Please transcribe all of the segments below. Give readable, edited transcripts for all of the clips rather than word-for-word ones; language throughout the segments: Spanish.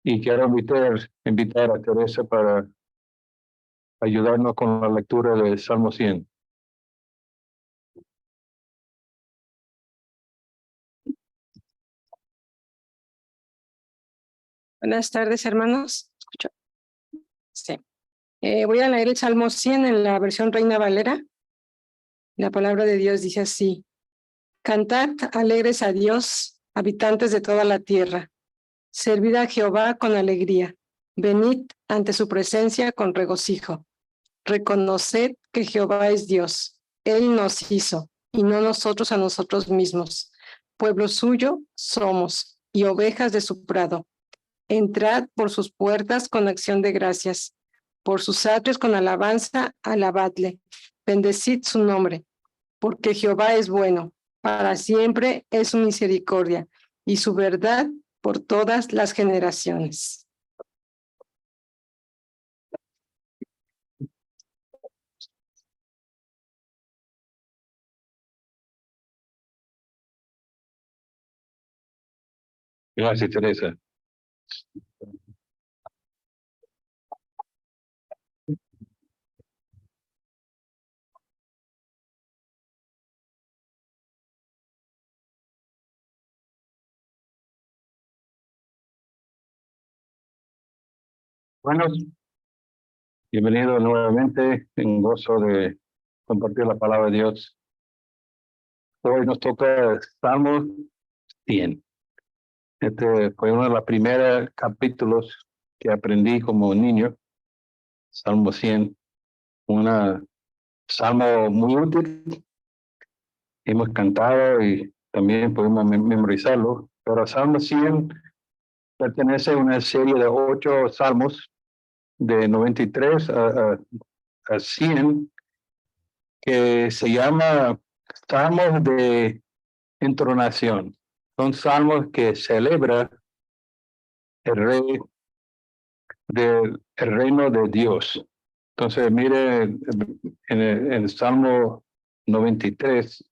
Y quiero invitar a Teresa para ayudarnos con la lectura del Salmo 100. Buenas tardes, hermanos. ¿Escucho? Sí. Voy a leer el Salmo 100 en la versión Reina Valera. La palabra de Dios dice así: Cantad alegres a Dios, habitantes de toda la tierra. Servid a Jehová con alegría. Venid ante su presencia con regocijo. Reconoced que Jehová es Dios. Él nos hizo, y no nosotros a nosotros mismos. Pueblo suyo somos, y ovejas de su prado. Entrad por sus puertas con acción de gracias, por sus atrios con alabanza, alabadle. Bendecid su nombre, porque Jehová es bueno, para siempre es su misericordia, y su verdad por todas las generaciones. Gracias, Teresa. Bueno, bienvenido nuevamente, en gozo de compartir la palabra de Dios. Hoy nos toca Salmo 100. Este fue uno de los primeros capítulos que aprendí como niño, Salmo 100, un salmo muy útil. Hemos cantado y también podemos memorizarlo, pero Salmo 100 pertenece a una serie de 8 salmos de 93 a 100 que se llama Salmos de Entonación. Son salmos que celebra el rey del reino de Dios. Entonces, mire, en el Salmo 93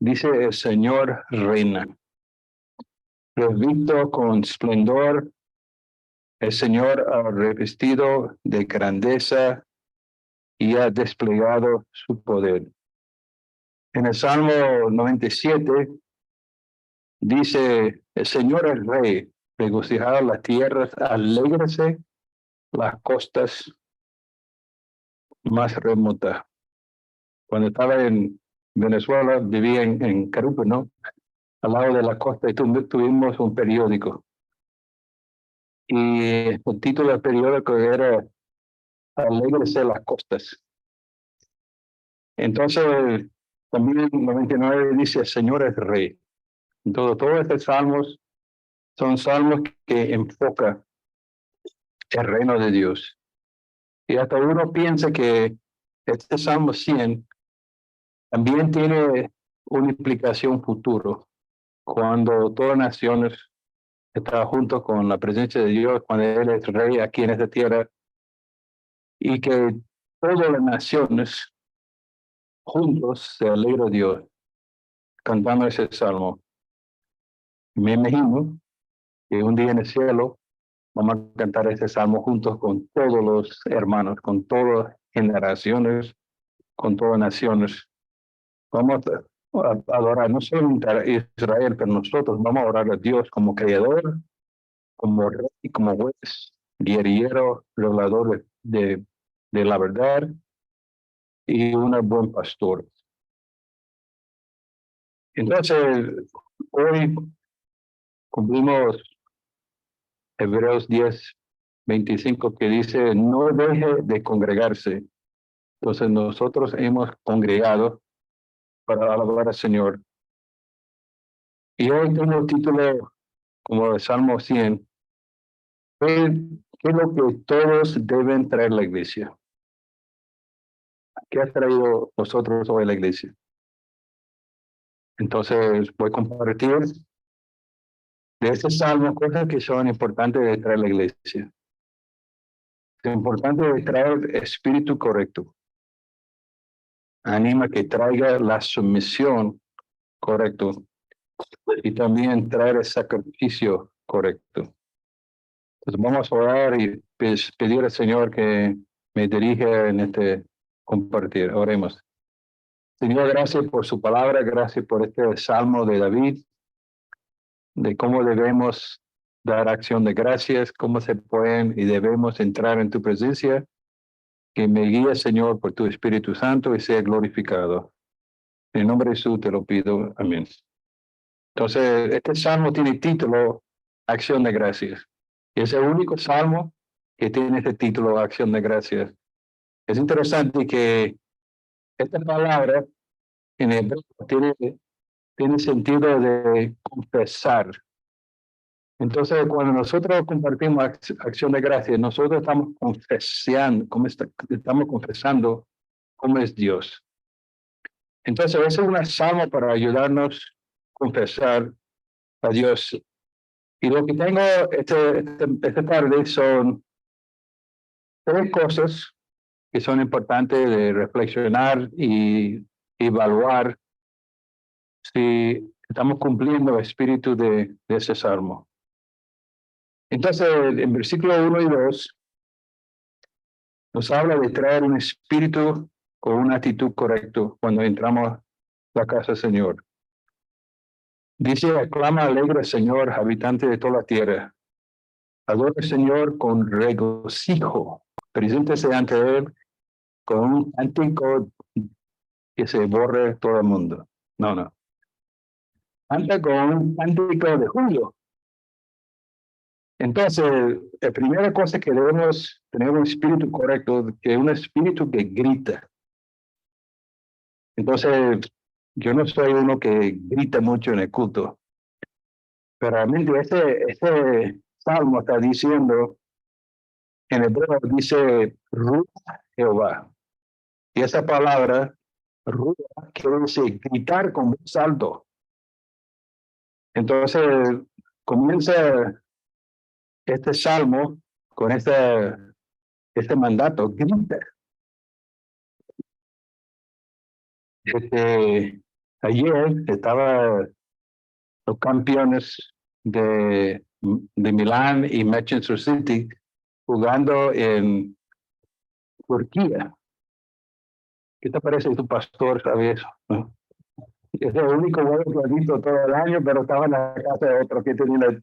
dice: el Señor reina. Revestido con esplendor, el Señor ha revestido de grandeza y ha desplegado su poder. En el Salmo 97 dice: el Señor es rey, regocijad las tierras, alégrese las costas más remotas. Cuando estaba en Venezuela, vivía en Carúpano, ¿no? Al lado de la costa, y tuvimos un periódico. Y el título del periódico era Alégrese las costas. Entonces, también en 99 dice: el Señor es rey. Entonces, todos estos salmos son salmos que enfocan el reino de Dios. Y hasta uno piensa que este Salmo 100 también tiene una implicación futuro, cuando todas las naciones están juntos con la presencia de Dios, cuando Él es rey aquí en esta tierra, y que todas las naciones juntos se alegra Dios cantando ese salmo. Me imagino que un día en el cielo vamos a cantar ese salmo juntos con todos los hermanos, con todas generaciones, con todas naciones. Vamos a adorar no solo a Israel, pero nosotros vamos a orar a Dios como creador, como rey, como juez, guerrero, revelador de la verdad y un buen pastor. Entonces, hoy cumplimos Hebreos 10:25, que dice: no deje de congregarse. Entonces nosotros hemos congregado para alabar al Señor. Y hoy tengo el título como de Salmo 100. ¿Qué es lo que todos deben traer a la iglesia? ¿Qué ha traído nosotros hoy a la iglesia? Entonces voy a compartir de este salmo cosas que son importantes de traer a la iglesia. Es importante traer espíritu correcto. Anima que traiga la sumisión correcto y también traer el sacrificio correcto. Entonces vamos a orar y pedir al Señor que me dirija en este compartir. Oremos. Señor, gracias por su palabra, gracias por este salmo de David, de cómo debemos dar acción de gracias, cómo se pueden y debemos entrar en tu presencia. Que me guíe, Señor, por tu Espíritu Santo y sea glorificado. En el nombre de Jesús te lo pido. Amén. Entonces, este salmo tiene título Acción de Gracias. Y es el único salmo que tiene este título Acción de Gracias. Es interesante que esta palabra en hebreo tiene sentido de confesar. Entonces, cuando nosotros compartimos acción de gracias, nosotros estamos estamos confesando cómo es Dios. Entonces, ese es un salmo para ayudarnos a confesar a Dios. Y lo que tengo esta tarde son tres cosas que son importantes de reflexionar y evaluar si estamos cumpliendo el espíritu de ese salmo. Entonces, en versículo 1 y 2 nos habla de traer un espíritu con una actitud correcta cuando entramos a la casa del Señor. Dice, aclama alegre Señor, habitante de toda la tierra. Adora al Señor con regocijo. Preséntese ante Él con un cántico que se borre todo el mundo. No. Anda con un cántico de júbilo. Entonces, la primera cosa que debemos tener un espíritu correcto, que es un espíritu que grita. Entonces, yo no soy uno que grita mucho en el culto, pero realmente ese salmo está diciendo, en hebreo dice, Ruah Jehová. Y esa palabra, Ruah, quiere decir gritar con voz alto. Entonces, comienza este salmo con este mandato, grita. Ayer estaban los campeones de Milán y Manchester City jugando en Turquía. ¿Qué te parece tu pastor sabe eso? ¿No? Es el único juego que ha visto todo el año, pero estaba en la casa de otro que tenía el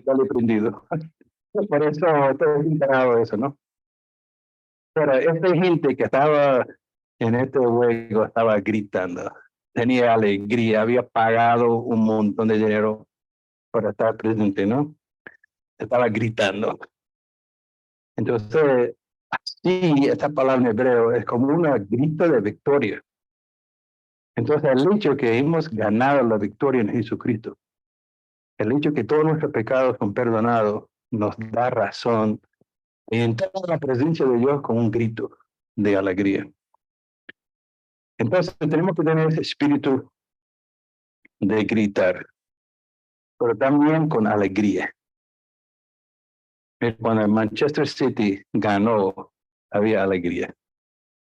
tele prendido. Por eso estoy enterado de eso, ¿no? Pero esta gente que estaba en este juego estaba gritando, tenía alegría, había pagado un montón de dinero para estar presente, ¿no? Estaba gritando. Entonces, así, esta palabra en hebreo es como una grito de victoria. Entonces, el hecho que hemos ganado la victoria en Jesucristo, el hecho que todos nuestros pecados son perdonados, nos da razón de entrar en la presencia de Dios con un grito de alegría. Entonces, tenemos que tener ese espíritu de gritar, pero también con alegría. Cuando el Manchester City ganó, había alegría.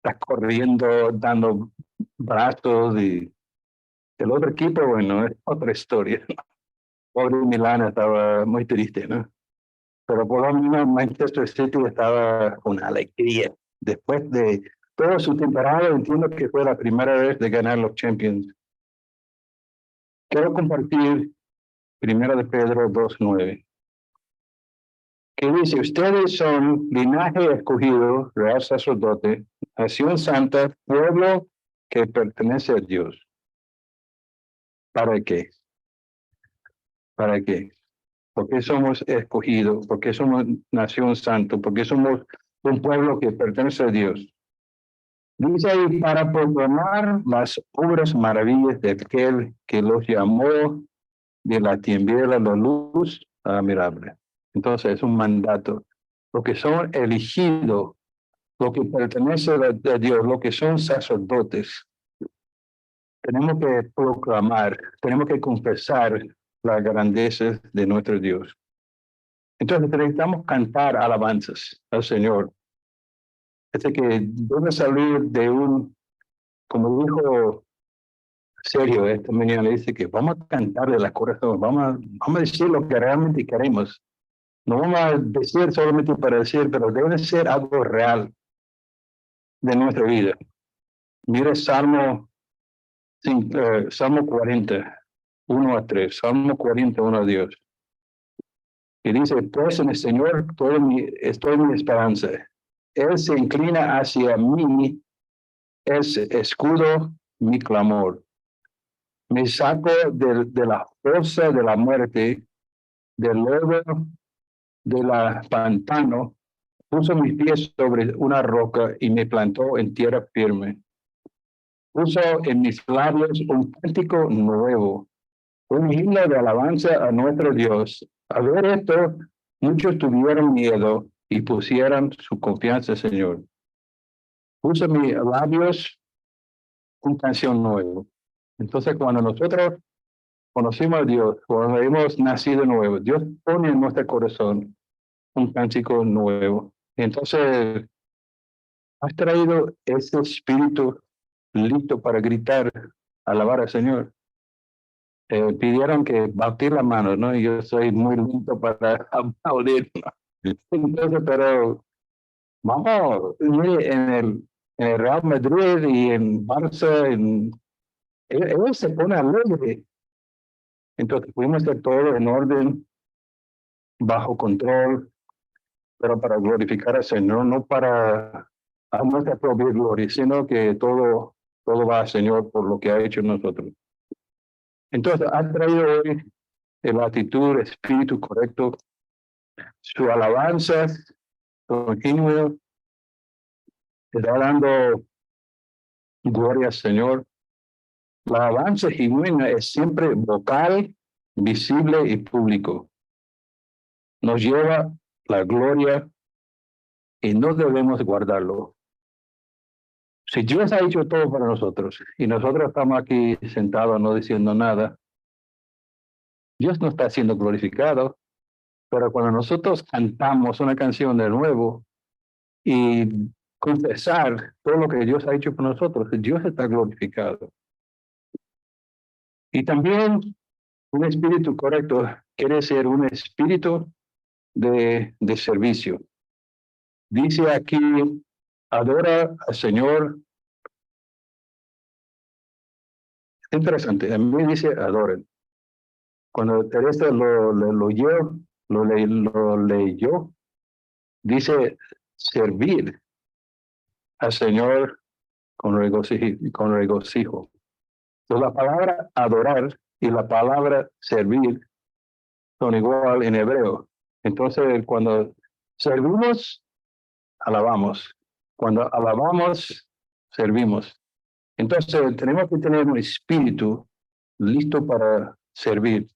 Está corriendo, dando brazos y el otro equipo, bueno, es otra historia. Pobre Milán estaba muy triste, ¿no? Pero por lo menos Manchester City estaba con alegría. Después de toda su temporada, entiendo que fue la primera vez de ganar los Champions. Quiero compartir 1 de Pedro 2:9. Que dice, ustedes son linaje escogido, real sacerdote, nación santa, pueblo que pertenece a Dios. ¿Para qué? ¿Para qué? Porque somos escogidos, porque somos nación santa, porque somos un pueblo que pertenece a Dios. Dice ahí, para proclamar las obras maravillas de aquel que los llamó de la tiniebla a la luz admirable. Entonces es un mandato. Los que son elegidos, los que pertenecen a Dios, los que son sacerdotes, tenemos que proclamar, tenemos que confesar la grandeza de nuestro Dios. Entonces necesitamos cantar alabanzas al Señor. Así que debe salir de como dijo Sergio esta mañana, dice que vamos a cantar de la corazón, vamos a decir lo que realmente queremos. No vamos a decir solamente para decir, pero debe ser algo real de nuestra vida. Mire Salmo 40, 1 a 3, Salmo 40, 1 a Dios. Y dice, pues en el Señor estoy mi esperanza. Él se inclina hacia mí, es escudo mi clamor. Me saco de la fosa de la muerte, del lodo de la pantano, puso mis pies sobre una roca y me plantó en tierra firme. Puso en mis labios un cántico nuevo, un himno de alabanza a nuestro Dios. Al ver esto, muchos tuvieron miedo y pusieron su confianza en el Señor. Puso en mis labios una canción nueva. Entonces, cuando nosotros conocimos a Dios, cuando hemos nacido nuevo, Dios pone en nuestro corazón un cántico nuevo. Entonces, has traído ese espíritu listo para gritar, alabar al Señor. Pidieron que batir la mano, ¿no? Y yo soy muy lento para aplaudir, ¿no? Entonces, pero vamos, mire, en el Real Madrid y en Barça, ellos se ponen alegre. Entonces, pudimos hacer todo en orden, bajo control, pero para glorificar al Señor, no para a nuestra propia gloria, sino que todo va al Señor por lo que ha hecho en nosotros. Entonces, ha traído hoy la actitud, espíritu correcto, su alabanza continua, está dando gloria al Señor. La alabanza genuina es siempre vocal, visible y público. Nos lleva la gloria y no debemos guardarlo. Si Dios ha hecho todo para nosotros y nosotros estamos aquí sentados no diciendo nada, Dios no está siendo glorificado, pero cuando nosotros cantamos una canción de nuevo y confesar todo lo que Dios ha hecho por nosotros, Dios está glorificado. Y también un espíritu correcto quiere ser un espíritu de servicio. Dice aquí, adora al Señor. Es interesante, a mí dice adoren. Cuando Teresa lo leyó, dice servir al Señor con regocijo. Entonces, la palabra adorar y la palabra servir son igual en hebreo. Entonces, cuando servimos, alabamos. Cuando alabamos, servimos. Entonces, tenemos que tener un espíritu listo para servir.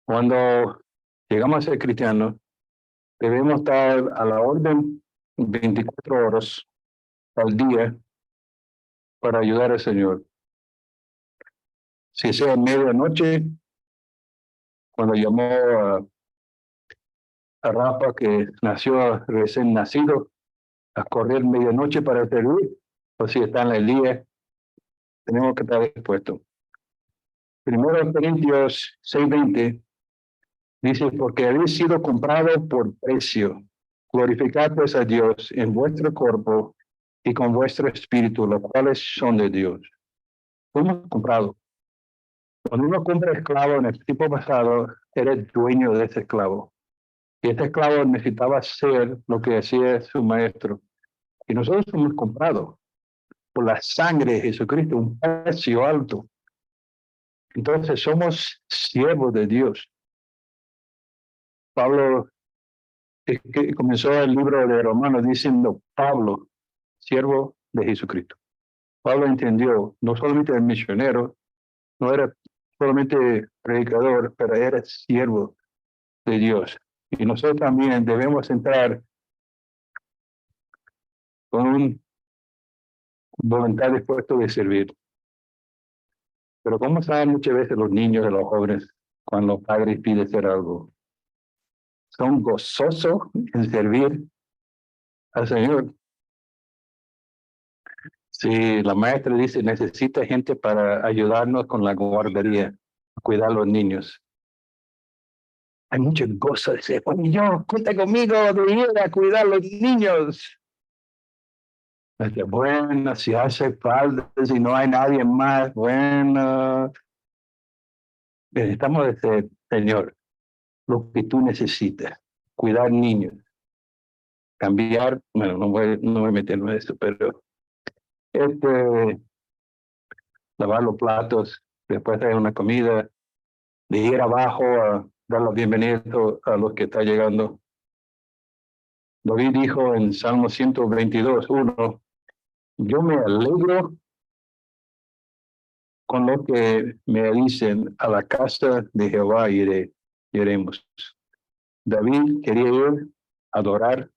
Cuando llegamos a ser cristianos, debemos estar a la orden 24 horas al día para ayudar al Señor. Si sea medianoche, cuando llamó a Rafa, que nació recién nacido, a correr medianoche para servir, o si está en el día, tenemos que estar dispuestos. Primero Corintios 6:20 dice, porque habéis sido comprado por precio. Glorificad pues a Dios en vuestro cuerpo y con vuestro espíritu, los cuales son de Dios. Fuimos comprados. Cuando uno compra esclavo en el tiempo pasado, eres dueño de ese esclavo. Y este esclavo necesitaba hacer lo que hacía su maestro. Y nosotros fuimos comprados por la sangre de Jesucristo, un precio alto. Entonces somos siervos de Dios. Pablo que comenzó el libro de Romanos diciendo, Pablo, siervo de Jesucristo. Pablo entendió, no solamente el misionero, no era solamente predicador, pero era siervo de Dios. Y nosotros también debemos entrar con una voluntad dispuesta de servir. Pero como saben muchas veces los niños y los jóvenes cuando los padres piden hacer algo? Son gozosos en servir al Señor. Si la maestra dice, necesita gente para ayudarnos con la guardería, cuidar a los niños. Hay muchas cosas. Dice, bueno, yo, cuenta conmigo de ir a cuidar a los niños. Dice, bueno, si hace falta, si no hay nadie más, bueno. Necesitamos decir, Señor, lo que tú necesitas. Cuidar niños. Cambiar, bueno, no voy a meterme en eso, pero lavar los platos después de una comida, de ir abajo a dar la bienvenida a los que están llegando. David dijo en Salmo 122:1, yo me alegro con lo que me dicen, a la casa de Jehová iremos. David quería ir a adorar,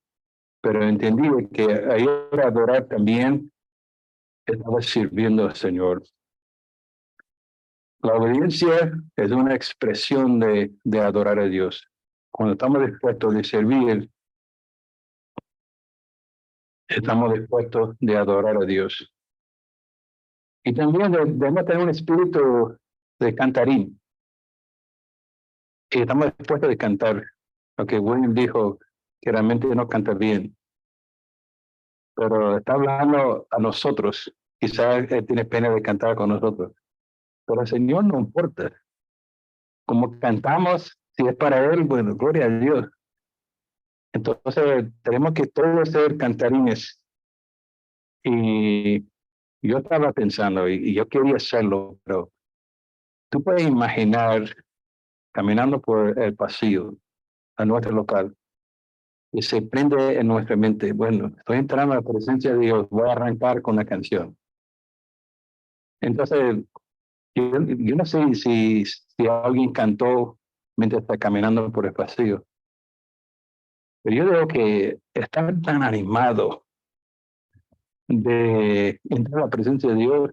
pero entendí que a ir a adorar también estaba sirviendo al Señor. La obediencia es una expresión de adorar a Dios. Cuando estamos dispuestos de servir, estamos dispuestos de adorar a Dios. Y también debemos tener un espíritu de cantarín. Y estamos dispuestos de cantar. Aunque William dijo que realmente no canta bien. Pero está hablando a nosotros. Quizás él tiene pena de cantar con nosotros. Pero al Señor no importa. Como cantamos, si es para Él, bueno, gloria a Dios. Entonces, tenemos que todos ser cantarines. Y yo estaba pensando, y yo quería hacerlo, pero tú puedes imaginar caminando por el pasillo a nuestro local y se prende en nuestra mente, bueno, estoy entrando a la presencia de Dios, voy a arrancar con la canción. Entonces, yo no sé si alguien cantó mientras está caminando por el pasillo, pero yo veo que están tan animados de entrar a la presencia de Dios.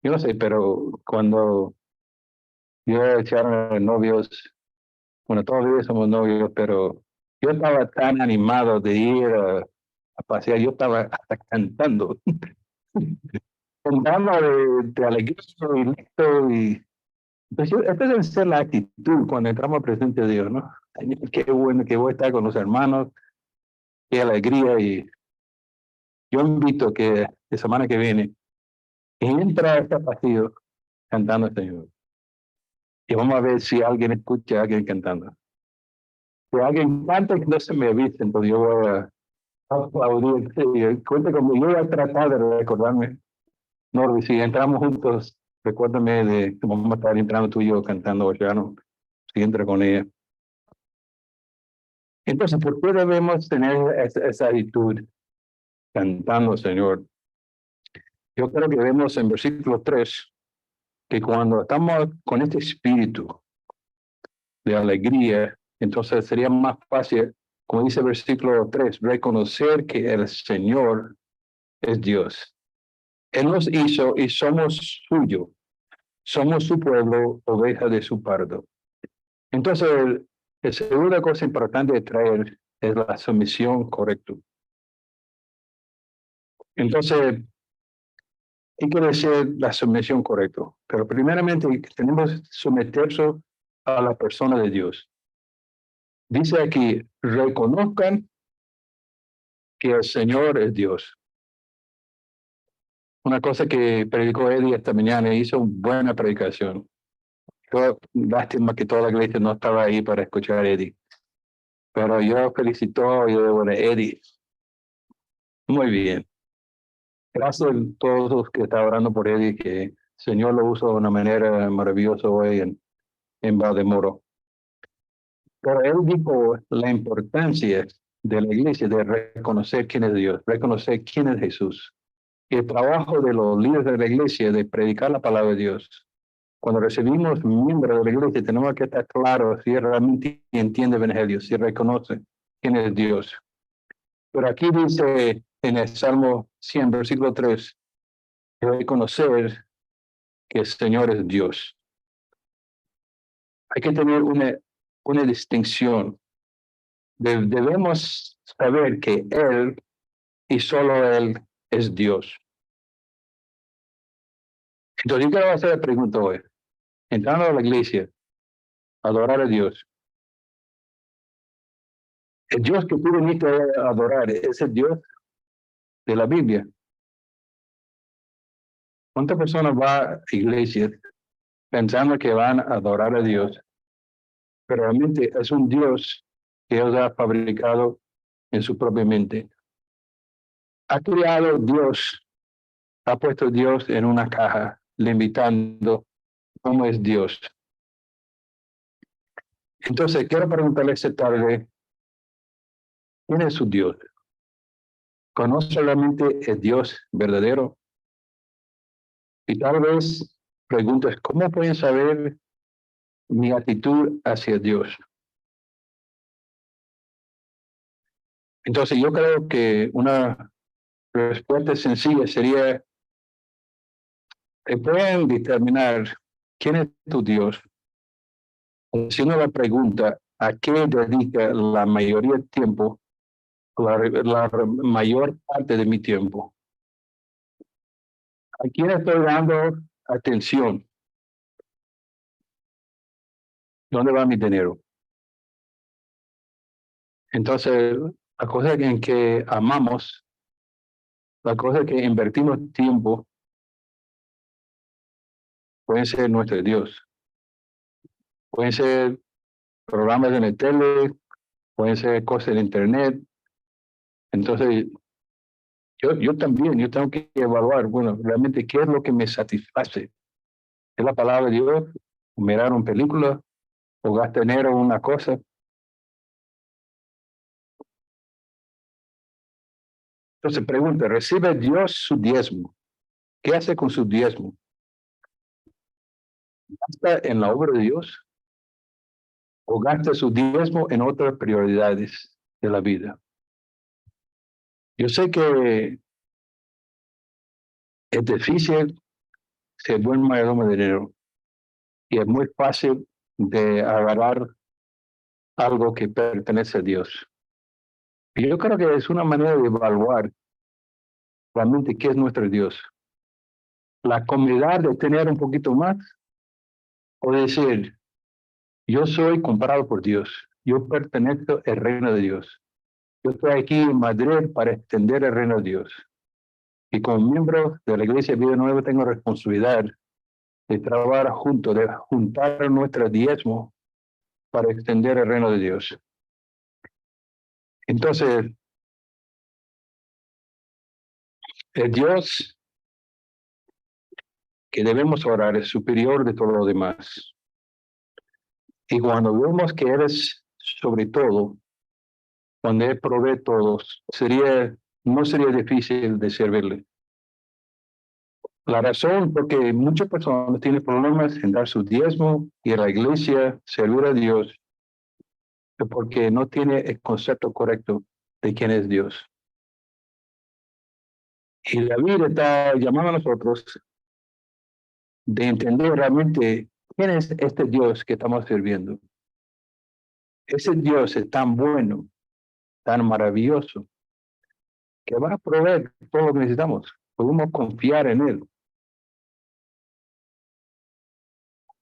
Yo no sé, pero cuando yo echaron novios, bueno, todavía somos novios, pero yo estaba tan animado de ir a pasear, yo estaba hasta cantando, cantando de alegría y listo. Y, pues esta debe ser la actitud cuando entramos al presente de Dios, ¿no? Qué bueno que voy a estar con los hermanos, qué alegría. Y yo invito que la semana que viene entra a este pasillo cantando al Señor. Y vamos a ver si alguien escucha a alguien cantando. Si alguien canta que no se me avise, entonces yo voy a aplaudir. Sí, cuenta conmigo, yo voy a tratar de recordarme. Norby, si entramos juntos, recuérdame de que vamos a estar entrando tú y yo cantando Oceano, si entra con ella. Entonces, ¿por qué debemos tener esa actitud cantando, Señor? Yo creo que vemos en versículo 3 que cuando estamos con este espíritu de alegría, entonces sería más fácil, como dice el versículo 3, reconocer que el Señor es Dios. Él nos hizo y somos suyo. Somos su pueblo, oveja de su pardo. Entonces, la segunda cosa importante de traer es la sumisión correcta. Entonces, ¿qué quiere decir la sumisión correcta? Pero primeramente tenemos que someterse a la persona de Dios. Dice aquí, reconozcan que el Señor es Dios. Una cosa que predicó Eddie esta mañana, hizo una buena predicación. Lástima que toda la iglesia no estaba ahí para escuchar a Eddie. Pero yo felicito a Eddie. Muy bien. Gracias a todos los que están orando por Eddie, que el Señor lo usó de una manera maravillosa hoy en Valdemoro. Pero él dijo la importancia de la iglesia de reconocer quién es Dios, reconocer quién es Jesús. Y el trabajo de los líderes de la iglesia de predicar la palabra de Dios. Cuando recibimos miembros de la iglesia, tenemos que estar claros si realmente entiende el Evangelio, si reconoce quién es Dios. Pero aquí dice en el Salmo 100, versículo 3, reconocer que el Señor es Dios. Hay que tener una distinción. Debemos saber que Él y solo Él es Dios. Entonces yo quiero hacer la pregunta hoy. Entrando a la iglesia, adorar a Dios. El Dios que tú viniste a adorar es el Dios de la Biblia. ¿Cuántas personas van a iglesias pensando que van a adorar a Dios? Pero realmente es un Dios que Dios ha fabricado en su propia mente. Ha creado Dios, ha puesto Dios en una caja, limitando cómo es Dios. Entonces, quiero preguntarle esta tarde, ¿quién es su Dios? ¿Conoce realmente el Dios verdadero? Y tal vez preguntes, ¿cómo pueden saber mi actitud hacia Dios? Entonces, yo creo que una respuesta sencilla sería, ¿te pueden determinar quién es tu Dios? Si uno la pregunta, ¿a qué dedica la mayoría del tiempo, la mayor parte de mi tiempo? ¿A quién estoy dando atención? ¿Dónde va mi dinero? Entonces, la cosa en que amamos, la cosa que invertimos tiempo, pueden ser nuestro Dios. Pueden ser programas en el tele, pueden ser cosas en internet. Entonces, yo también, yo tengo que evaluar, bueno, realmente qué es lo que me satisface. ¿Es la palabra de Dios? ¿Mirar una película? ¿O gastar dinero en una cosa? Entonces pregunta, ¿recibe Dios su diezmo? ¿Qué hace con su diezmo? ¿Gasta en la obra de Dios? ¿O gasta su diezmo en otras prioridades de la vida? Yo sé que es difícil ser buen mayordomo de dinero y es muy fácil de agarrar algo que pertenece a Dios. Y yo creo que es una manera de evaluar realmente qué es nuestro Dios. La comodidad de tener un poquito más o decir, yo soy comprado por Dios, yo pertenezco al reino de Dios. Yo estoy aquí en Madrid para extender el reino de Dios. Y como miembro de la Iglesia Vida Nueva tengo responsabilidad de trabajar juntos, de juntar nuestro diezmo para extender el reino de Dios. Entonces, el Dios que debemos orar es superior de todo lo demás. Y cuando vemos que eres sobre todo, cuando Él provee todos, no sería difícil de servirle. La razón porque muchas personas tienen problemas en dar su diezmo y a la iglesia servir a Dios es porque no tiene el concepto correcto de quién es Dios. Y la Biblia está llamando a nosotros de entender realmente quién es este Dios que estamos sirviendo. Ese Dios es tan bueno, tan maravilloso, que va a proveer todo lo que necesitamos. Podemos confiar en Él.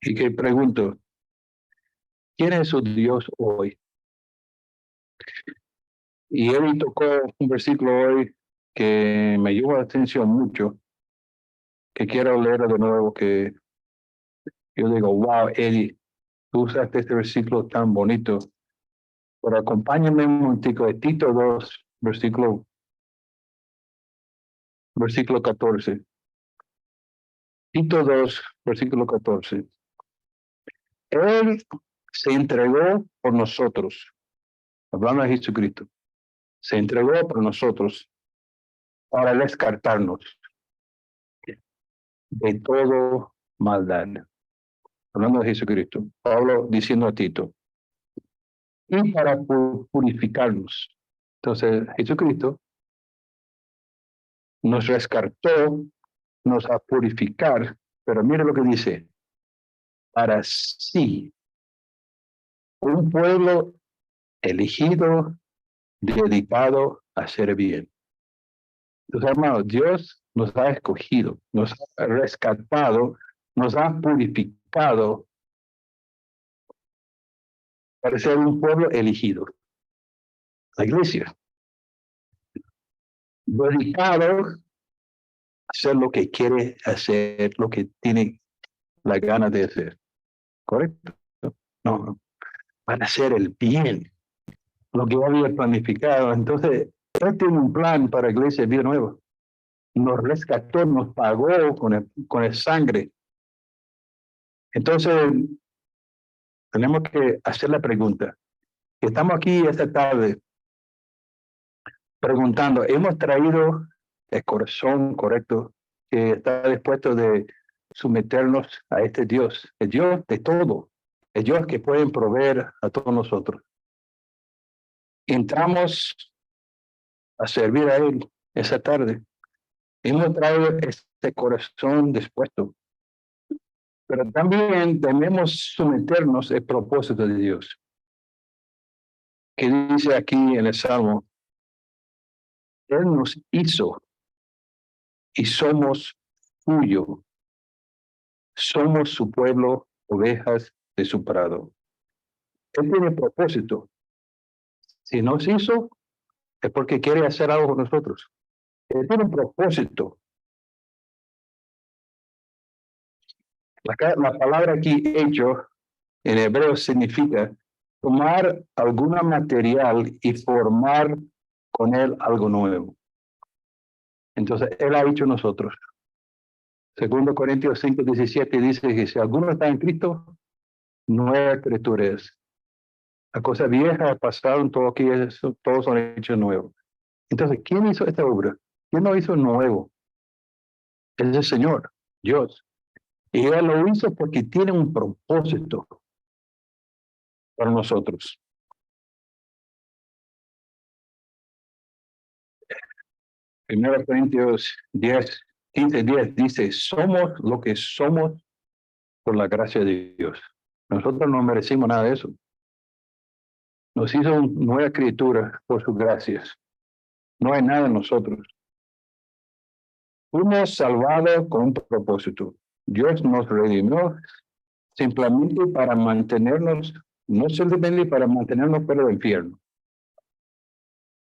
Y que pregunto, ¿quién es su Dios hoy? Y él tocó un versículo hoy que me llamó la atención mucho, que quiero leer de nuevo, que yo digo, wow, Eddie, tú usaste este versículo tan bonito, pero acompáñame un momentico de Tito 2, versículo 14. Tito 2, versículo 14. Él se entregó por nosotros, hablando de Jesucristo, se entregó por nosotros para descartarnos de todo maldad. Hablando de Jesucristo, Pablo diciendo a Tito, y para purificarnos. Entonces, Jesucristo nos rescató, nos va a purificar, pero mire lo que dice, para sí, un pueblo elegido, dedicado a hacer bien. Entonces, hermanos, Dios nos ha escogido, nos ha rescatado, nos ha purificado para ser un pueblo elegido. La iglesia. Dedicado a hacer lo que quiere hacer, lo que tiene la gana de hacer. ¿Correcto? No, para hacer el bien, lo que había planificado. Entonces, Él tiene un plan para la iglesia de Vida Nueva. Nos rescató, nos pagó con el sangre. Entonces, tenemos que hacer la pregunta. Estamos aquí esta tarde preguntando, ¿hemos traído el corazón correcto que está dispuesto de someternos a este Dios, el Dios de todo, el Dios que puede proveer a todos nosotros? Entramos a servir a Él esa tarde. Hemos traído este corazón dispuesto, pero también debemos someternos al propósito de Dios, que dice aquí en el Salmo, Él nos hizo y somos suyo. Somos su pueblo, ovejas de su prado. Él tiene propósito. Si nos hizo, es porque quiere hacer algo con nosotros. Él tiene un propósito. La palabra aquí, hecho, en hebreo significa tomar algún material y formar con él algo nuevo. Entonces, Él ha hecho nosotros. Segundo Corintios 5:17 dice que si alguno está en Cristo, nueva criatura es. La cosa vieja ha pasado, todo aquí todos son hechos nuevos. Entonces, ¿quién hizo esta obra? ¿Quién lo hizo nuevo? Es el Señor, Dios. Y Él lo hizo porque tiene un propósito para nosotros. Primero Corintios 15:10 dice, somos lo que somos por la gracia de Dios. Nosotros no merecimos nada de eso. Nos hizo una nueva criatura por sus gracias. No hay nada en nosotros. Fuimos salvados con un propósito. Dios nos redimió simplemente para mantenernos, no simplemente para mantenernos fuera del infierno.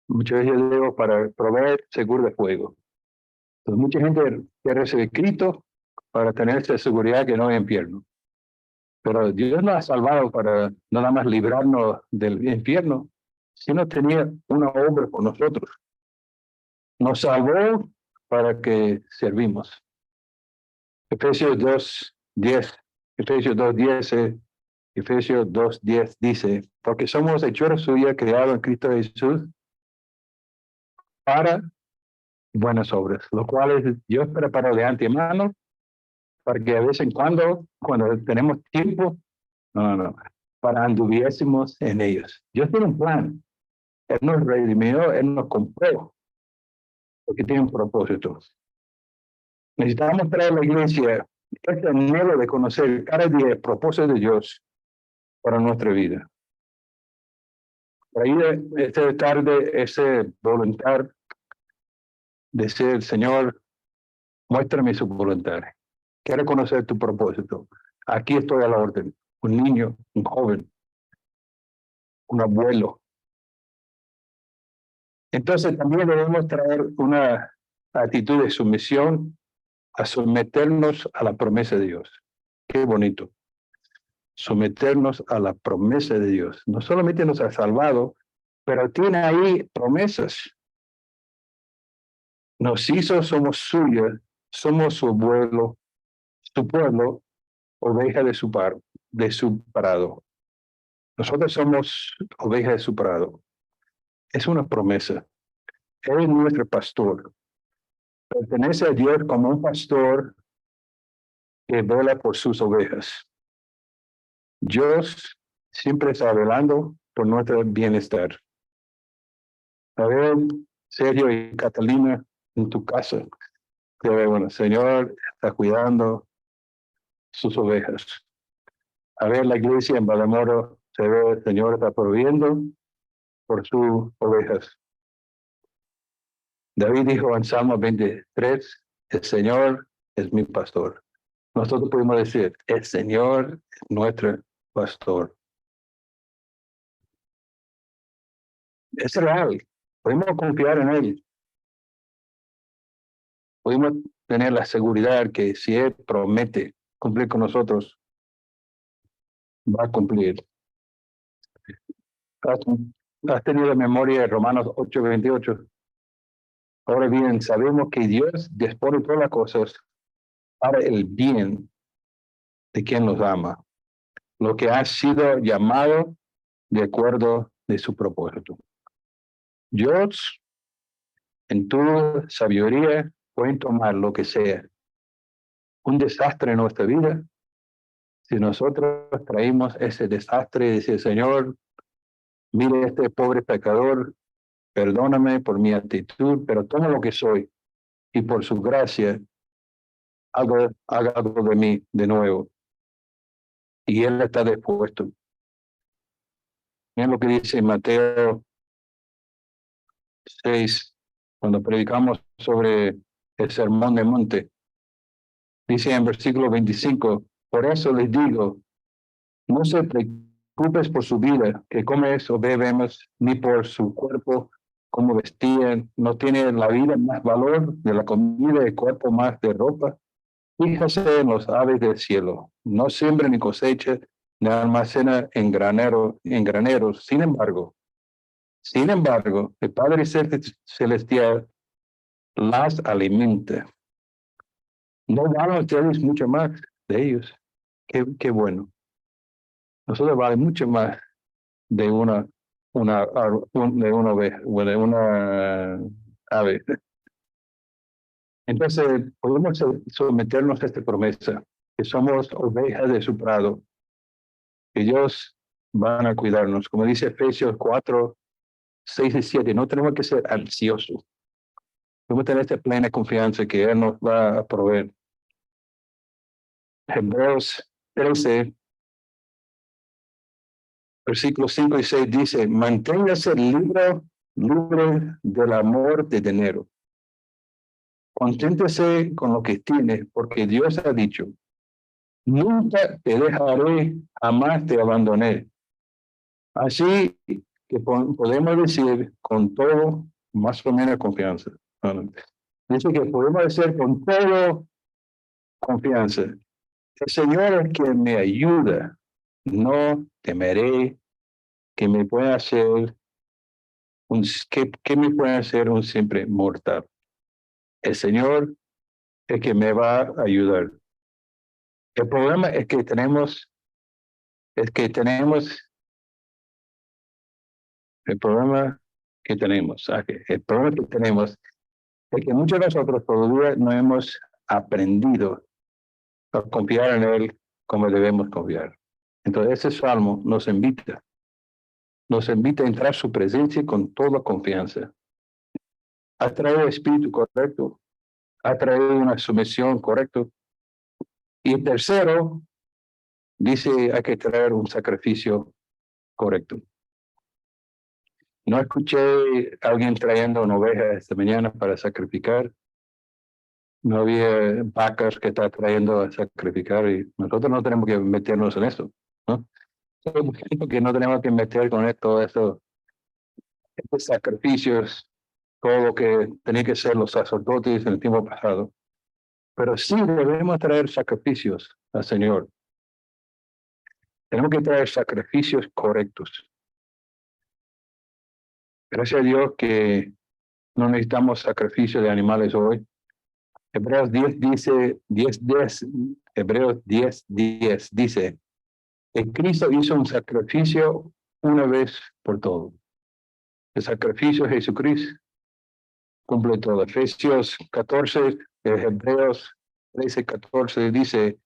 Muchas veces digo para proveer seguro de fuego. Entonces, mucha gente quiere recibir Cristo para tener esa seguridad que no hay infierno. Pero Dios nos ha salvado para no nada más librarnos del infierno, sino tenía una obra por nosotros. Nos salvó para que servimos. Efesios 2:10, Efesios 2:10, Efesios 2:10 dice, porque somos hechura suya, creados en Cristo Jesús, para buenas obras, lo cual Dios preparó de antemano, para que de vez en cuando tenemos tiempo, para anduviésemos en ellos. Dios tiene un plan. Él nos redimió, Él nos compró, porque tiene un propósito. Necesitamos traer a la iglesia este anhelo de conocer cada día el propósito de Dios para nuestra vida. Por ahí esta tarde, ese voluntad de ser, Señor, muéstrame su voluntad. Quiero conocer tu propósito. Aquí estoy a la orden. Un niño, un joven, un abuelo. Entonces también debemos traer una actitud de sumisión a someternos a la promesa de Dios. Qué bonito. Someternos a la promesa de Dios. No solamente nos ha salvado, pero tiene ahí promesas. Nos hizo, somos suyas, somos su abuelo, su pueblo, oveja de su prado. Nosotros somos oveja de su prado. Es una promesa. Él es nuestro pastor. Pertenece a Dios como un pastor que vela por sus ovejas. Dios siempre está velando por nuestro bienestar. A ver, Sergio y Catalina, en tu casa, te veo, bueno, el Señor está cuidando sus ovejas. A ver, la iglesia en Matamoros, se ve, el Señor está proviendo por sus ovejas. David dijo en Salmo 23, el Señor es mi pastor. Nosotros podemos decir, el Señor es nuestro pastor. Es real. Podemos confiar en Él. Podemos tener la seguridad que si Él promete cumplir con nosotros, va a cumplir. ¿Has tenido memoria de Romanos 8:28? Ahora bien, sabemos que Dios dispone todas las cosas para el bien de quien nos ama, lo que ha sido llamado de acuerdo de su propósito. Dios, en tu sabiduría, puede tomar lo que sea un desastre en nuestra vida. Si nosotros traemos ese desastre y decir, Señor, mire este pobre pecador, perdóname por mi actitud, pero toma lo que soy y por su gracia haga algo de mí de nuevo. Y Él está dispuesto. Miren lo que dice Mateo 6, cuando predicamos sobre el Sermón del Monte. Dice en versículo 25, por eso les digo, no se preocupes por su vida, que comes o bebemos, ni por su cuerpo, como vestían. No tiene la vida más valor de la comida, el cuerpo más de ropa. Fíjese en los aves del cielo. No siembran ni cosechan, ni almacenan en graneros. Sin embargo, el Padre Celestial las alimenta. No van a ustedes mucho más de ellos. Qué bueno. Nosotros vale mucho más de una oveja o de una ave. Entonces, podemos someternos a esta promesa, que somos ovejas de su prado, que ellos van a cuidarnos. Como dice Efesios 4, 6 y 7, no tenemos que ser ansiosos. Podemos tener esta plena confianza que Él nos va a proveer. Hebreos 13, versículos 5 y 6 dice, manténgase libre del amor de dinero. Conténtese con lo que tiene, porque Dios ha dicho, nunca te dejaré, jamás te abandonaré. Así que podemos decir con todo, más o menos confianza. Dice que podemos decir con todo confianza, el Señor es quien me ayuda, no temeré que me pueda hacer que me pueda hacer un simple mortal. El Señor es que me va a ayudar. El problema es que tenemos, el problema el problema que tenemos es que muchos de nosotros todavía no hemos aprendido a confiar en Él como debemos confiar. Entonces ese salmo nos invita a entrar a su presencia con toda confianza. Ha traído el espíritu correcto, ha traído una sumisión correcta. Y el tercero, dice, hay que traer un sacrificio correcto. No escuché a alguien trayendo una oveja esta mañana para sacrificar. No había vacas que está trayendo a sacrificar y nosotros no tenemos que meternos en eso, ¿no? Que no tenemos que meter con esto, estos sacrificios, todo lo que tenían que ser los sacerdotes en el tiempo pasado. Pero sí debemos traer sacrificios al Señor. Tenemos que traer sacrificios correctos. Gracias a Dios que no necesitamos sacrificios de animales hoy. Hebreos 10 dice, 10, Hebreos 10 dice, que Cristo hizo un sacrificio una vez por todo. El sacrificio de Jesucristo cumple todo. Efesios 14, Hebreos 13:14 dice,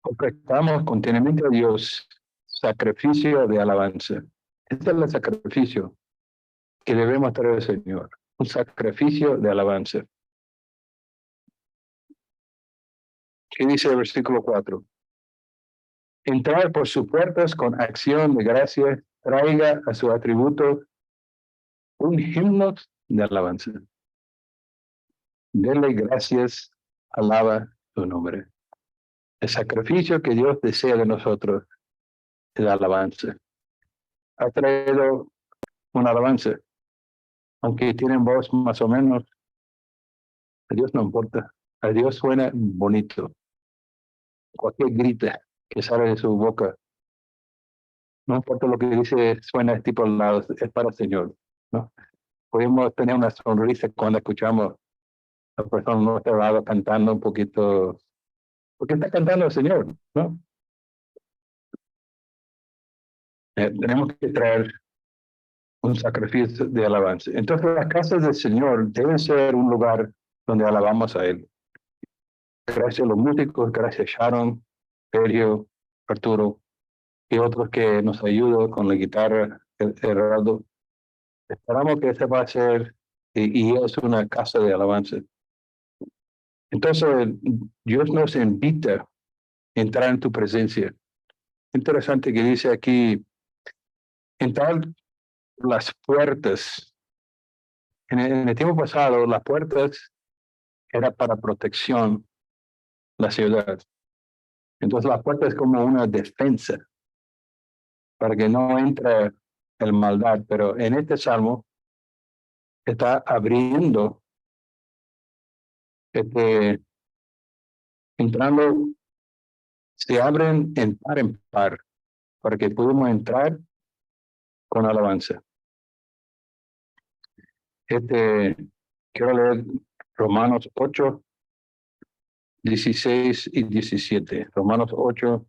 ofrezcamos continuamente a Dios sacrificio de alabanza. Este es el sacrificio que debemos traer al Señor, un sacrificio de alabanza. ¿Qué dice el versículo 4? Entrar por sus puertas con acción de gracia, traiga a su atributo un himno de alabanza. Denle gracias, alaba su nombre. El sacrificio que Dios desea de nosotros es la alabanza. Ha traído una alabanza. Aunque tienen voz más o menos, a Dios no importa. A Dios suena bonito. Cualquier grita que sale de su boca, no importa lo que dice, suena tipo al lado, es para el Señor, ¿no? Podemos tener una sonrisa cuando escuchamos a la persona a nuestro lado cantando un poquito, porque está cantando el Señor, ¿no? Tenemos que traer un sacrificio de alabanza. Entonces las casas del Señor deben ser un lugar donde alabamos a Él. Gracias a los músicos, gracias a Sharon, Sergio, Arturo y otros que nos ayudan con la guitarra, Gerardo. Esperamos que esta va a ser y es una casa de alabanza. Entonces, Dios nos invita a entrar en tu presencia. Interesante que dice aquí, entrar las puertas. En el tiempo pasado, las puertas eran para protección la ciudad. Entonces, la puerta es como una defensa para que no entre el maldad. Pero en este salmo está abriendo, entrando, se abren en par para que podamos entrar con alabanza. Quiero leer Romanos 8, 16 y 17. Romanos 8,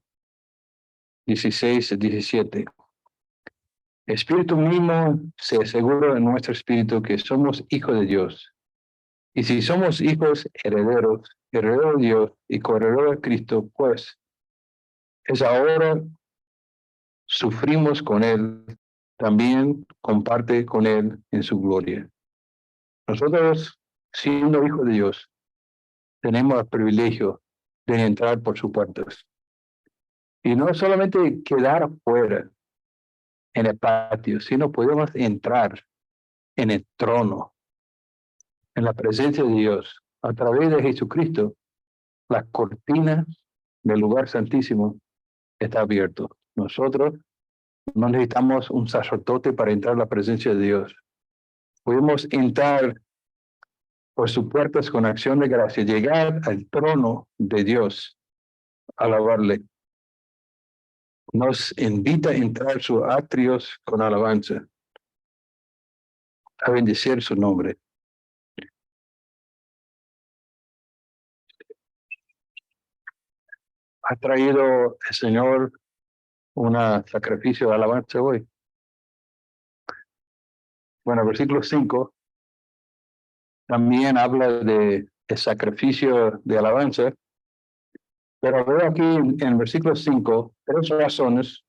16 y 17. Espíritu mismo se asegura en nuestro espíritu que somos hijos de Dios. Y si somos hijos herederos, herederos de Dios y coherederos de Cristo, pues es ahora sufrimos con Él, también comparte con Él en su gloria. Nosotros, siendo hijos de Dios, tenemos el privilegio de entrar por sus puertas. Y no solamente quedar afuera en el patio, sino podemos entrar en el trono, en la presencia de Dios. A través de Jesucristo, la cortina del lugar santísimo está abierto. Nosotros no necesitamos un sacerdote para entrar a la presencia de Dios. Podemos entrar por sus puertas con acción de gracia, llegar al trono de Dios, alabarle. Nos invita a entrar sus atrios con alabanza, a bendecir su nombre. ¿Ha traído el Señor un sacrificio de alabanza hoy? Bueno, versículo 5 también habla de sacrificio de alabanza, pero veo aquí en versículo 5 tres razones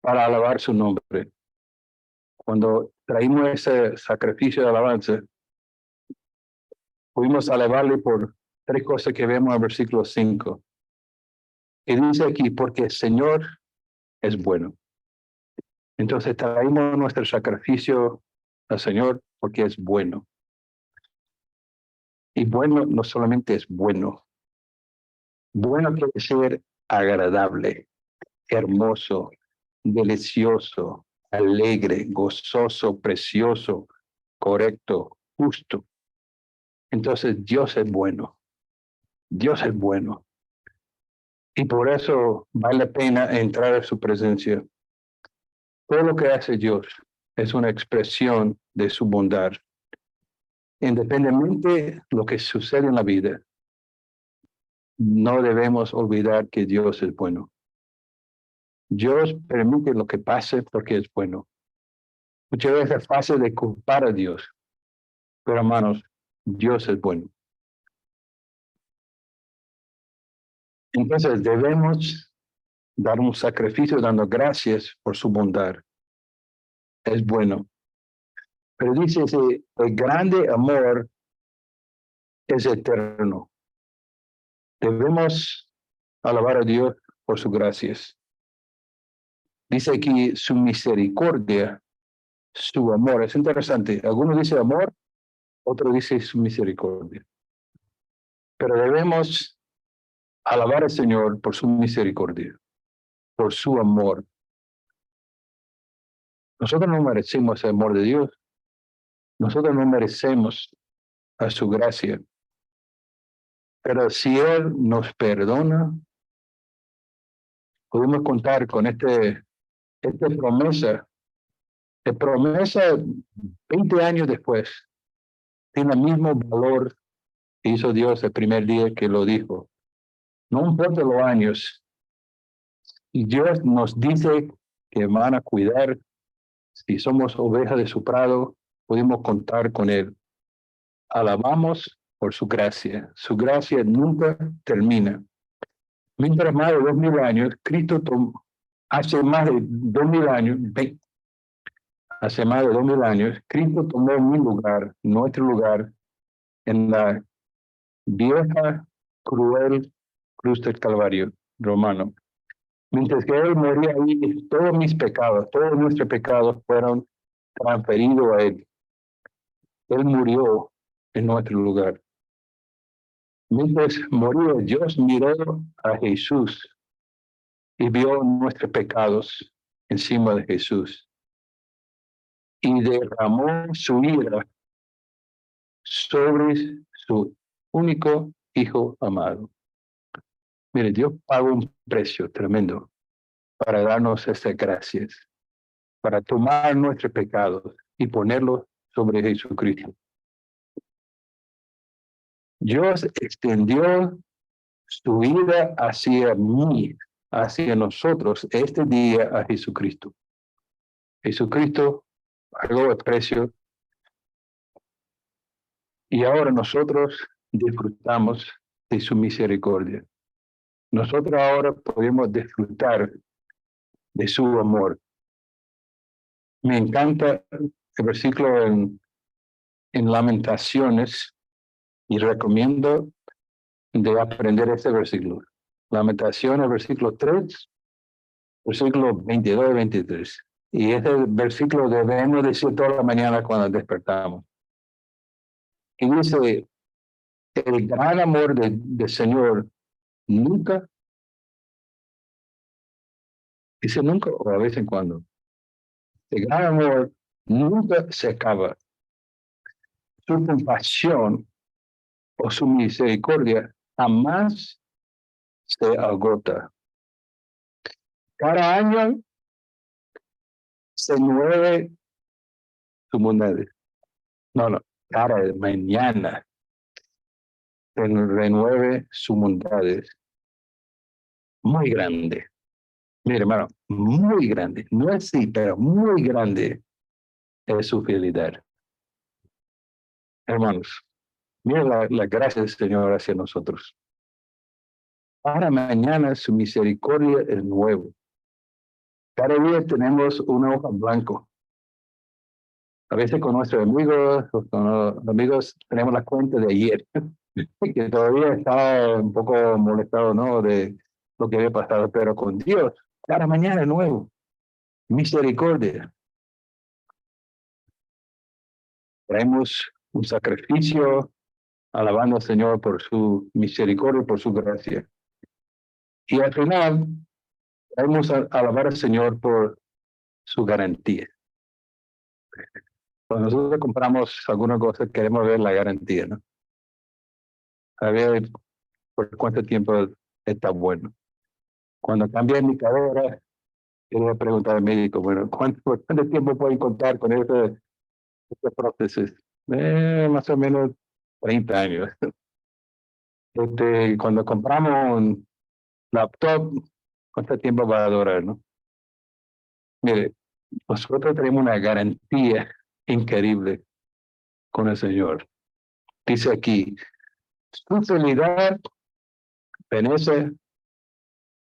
para alabar su nombre. Cuando traímos ese sacrificio de alabanza, pudimos alabarle por tres cosas que vemos en el versículo 5. Y dice aquí, porque el Señor es bueno. Entonces traímos nuestro sacrificio al Señor porque es bueno. Y bueno no solamente es bueno. Bueno quiere ser agradable, hermoso, delicioso, alegre, gozoso, precioso, correcto, justo. Entonces Dios es bueno. Dios es bueno. Y por eso vale la pena entrar a su presencia. Todo lo que hace Dios es una expresión de su bondad. Independientemente de lo que sucede en la vida, no debemos olvidar que Dios es bueno. Dios permite lo que pase porque es bueno. Muchas veces es fácil de culpar a Dios, pero hermanos, Dios es bueno. Entonces debemos dar un sacrificio dando gracias por su bondad. Es bueno. Pero dice, el grande amor es eterno. Debemos alabar a Dios por sus gracias. Dice aquí su misericordia, su amor. Es interesante. Algunos dicen amor, otros dicen su misericordia. Pero debemos alabar al Señor por su misericordia, por su amor. Nosotros no merecemos el amor de Dios. Nosotros no merecemos a su gracia. Pero si Él nos perdona, podemos contar con esta promesa. La promesa 20 años después tiene el mismo valor que hizo Dios el primer día que lo dijo. No importa los años. Y Dios nos dice que van a cuidar. Si somos ovejas de su prado, podemos contar con Él. Alabamos por su gracia. Su gracia nunca termina. Mientras más de 2000 años, Cristo hace más de 2000 años, hace más de 2000 años, Cristo tomó mi lugar, nuestro lugar, en la vieja, cruel cruz del Calvario romano. Mientras que Él moría ahí, todos mis pecados, todos nuestros pecados fueron transferidos a Él. Él murió en nuestro lugar. Mientras moría, Dios miró a Jesús y vio nuestros pecados encima de Jesús y derramó su ira sobre su único Hijo amado. Mire, Dios pagó un precio tremendo para darnos estas gracias, para tomar nuestros pecados y ponerlos sobre Jesucristo. Dios extendió su vida hacia mí, hacia nosotros, este día a Jesucristo. Jesucristo pagó el precio y ahora nosotros disfrutamos de su misericordia. Nosotros ahora podemos disfrutar de su amor. Me encanta el versículo en Lamentaciones y recomiendo de aprender este versículo. Lamentaciones, versículo 3, versículo 22 y 23. Y este versículo debemos decir toda la mañana cuando despertamos. Y dice, el gran amor del Señor nunca, dice nunca o a vez en cuando, el gran amor nunca se acaba. Su compasión o su misericordia jamás se agota. Cada año se mueve su bondad. No, cada mañana se renueve su bondades. Muy grande. Mire, hermano, muy grande. No es así, pero muy grande es su fidelidad. Hermanos, mire la gracia del Señor hacia nosotros. Para mañana su misericordia es nuevo. Cada día tenemos una hoja en blanco. A veces con nuestros amigos, con los amigos tenemos la cuenta de ayer, que todavía está un poco molestado, ¿no? De lo que había pasado, pero con Dios, cada mañana es nuevo. Misericordia. Traemos un sacrificio alabando al Señor por su misericordia y por su gracia. Y al final, vamos a alabar al Señor por su garantía. Cuando nosotros compramos alguna cosa, queremos ver la garantía, ¿no? A ver por cuánto tiempo está bueno. Cuando cambia mi cadera, quiero preguntar al médico, bueno, ¿por cuánto tiempo pueden contar con este prótesis? Más o menos 30 años. Cuando compramos un laptop, ¿cuánto tiempo va a durar, no? Mire, nosotros tenemos una garantía increíble con el Señor. Dice aquí, su fidelidad pertenece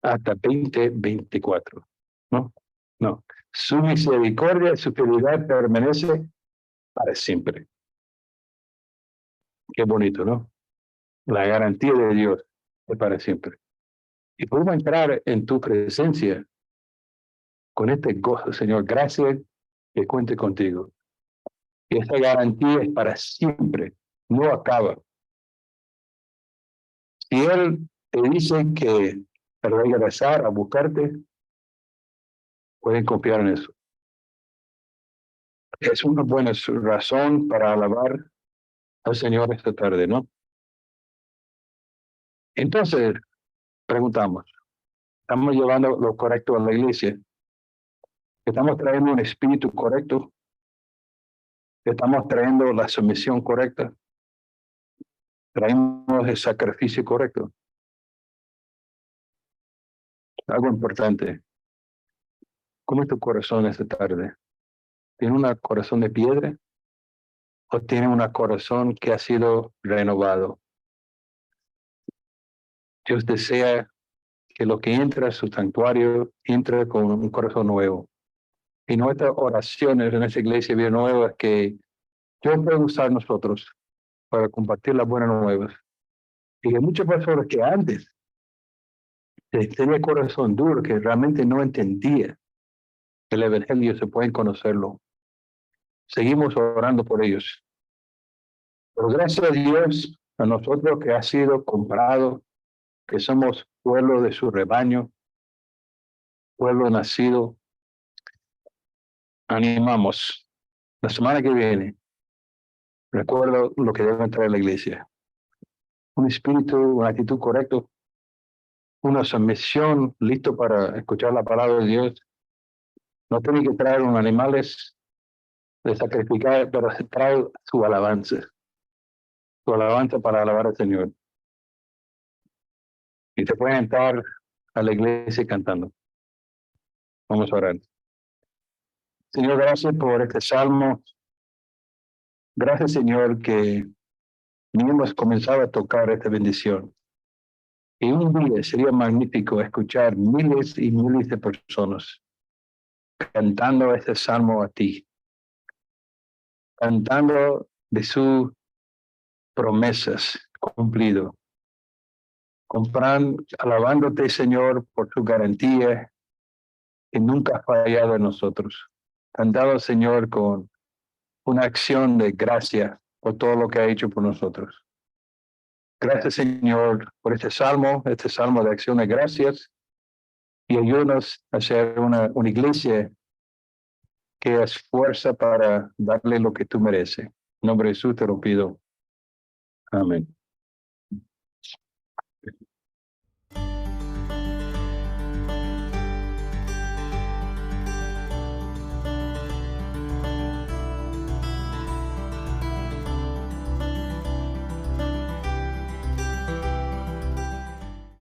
hasta 2024. ¿No? No. Su misericordia, su fidelidad permanece para siempre. Qué bonito, ¿no? La garantía de Dios es para siempre. Y podemos entrar en tu presencia con este gozo, Señor. Gracias que cuente contigo. Y esta garantía es para siempre, no acaba. Si Él te dice que te va a regresar a buscarte, pueden confiar en eso. es una buena razón para alabar al Señor esta tarde, ¿no? Entonces, preguntamos, ¿estamos llevando lo correcto a la iglesia? ¿Estamos trayendo un espíritu correcto? ¿Estamos trayendo la sumisión correcta? ¿Traemos el sacrificio correcto? Algo importante. ¿Cómo es tu corazón esta tarde? ¿Tiene un corazón de piedra o tiene un corazón que ha sido renovado? Dios desea que lo que entra a su santuario entre con un corazón nuevo. Y nuestras oraciones en esta iglesia bien nueva es que Dios puede usar nosotros para compartir las buenas nuevas. Y hay muchas personas que antes tenían corazón duro, que realmente no entendía el evangelio, se pueden conocerlo. Seguimos orando por ellos. Pero gracias a Dios, a nosotros que ha sido comprado, que somos pueblo de su rebaño, pueblo nacido, animamos. La semana que viene, recuerdo lo que debe entrar en la iglesia. Un espíritu, una actitud correcta, una sumisión listo para escuchar la palabra de Dios. No tiene que traer un animales de sacrificar, pero trae su alabanza para alabar al Señor. Y te pueden entrar a la iglesia cantando. Vamos a orar. Señor, gracias por este salmo. Gracias, Señor, que ni hemos comenzado a tocar esta bendición. Y un día sería magnífico escuchar miles y miles de personas cantando este salmo a ti, cantando de sus promesas cumplido, alabándote, Señor, por tu garantía que nunca ha fallado en nosotros. Cantado, Señor, con una acción de gracia por todo lo que ha hecho por nosotros. Gracias, Señor, por este salmo de acción de gracias, y ayúdanos a ser una iglesia que es fuerza para darle lo que tú mereces. En nombre de Jesús te lo pido. Amén.